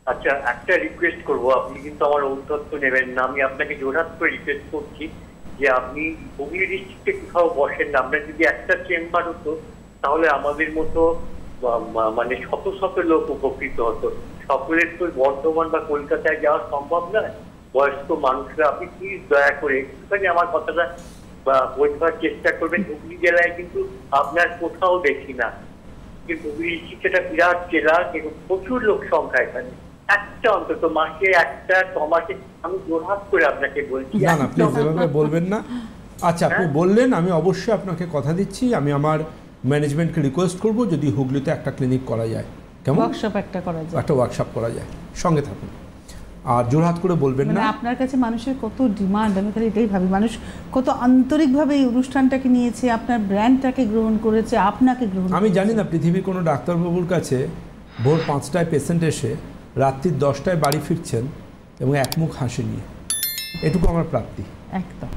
আচ্ছা, একটা রিকোয়েস্ট করব, আপনি কিন্তু আমার ঔদ্ধত্য নেবেন না। আমি আপনাকে জোরাত করে রিকোয়েস্ট করছি যে আপনি হুগলি ডিস্ট্রিক্টে কোথাও বসেন না। আমরা যদি একটা চেম্বার হতো তাহলে আমাদের মতো মানে শত শত লোক উপকৃত হতো। সকলের তো বর্ধমান বা কলকাতায় যাওয়া সম্ভব নয়। বয়স্ক মানুষরা, আপনি প্লিজ দয়া করে একটুখানি আমার কথাটা বোঝবার চেষ্টা করবেন। হুগলি জেলায় কিন্তু আপনার কোথাও দেখি না, কিন্তু হুগলি ডিস্ট্রিক্ট একটা বিরাট জেলা এবং প্রচুর লোক সংখ্যা এখানে। একটা অন্তত মাসে একটা মাসে, আমি জোরহাত করে আপনাকে বলছি। না না, প্লিজ এভাবে বলবেন না। আচ্ছা, আপনি বললেন, আমি অবশ্যই আপনাকে কথা দিচ্ছি, আমি আমার ম্যানেজমেন্টকে রিকোয়েস্ট করব যদি হুগলিতে একটা ক্লিনিক করা যায়, কেমন ওয়ার্কশপ একটা করা যায়, একটা ওয়ার্কশপ করা যায়, সঙ্গে থাকুন। আর জোরহাত করে বলবেন না। আপনার কাছে মানুষের কত ডিমান্ড, আমি খালি এটাই ভাবি, মানুষ কত আন্তরিকভাবে এই অনুষ্ঠানটাকে নিয়েছে, আপনার ব্র্যান্ডটাকে গ্রহণ করেছে, আপনাকে গ্রহণ আমি জানি না পৃথিবীর কোনো ডাক্তারবাবুর কাছে ভোর 5টায় পেশেন্ট এসে রাত্রি 10টায় বাড়ি ফিরছেন এবং একমুখ হাসি নিয়ে, এটুকু আমার প্রাপ্তি। একদম।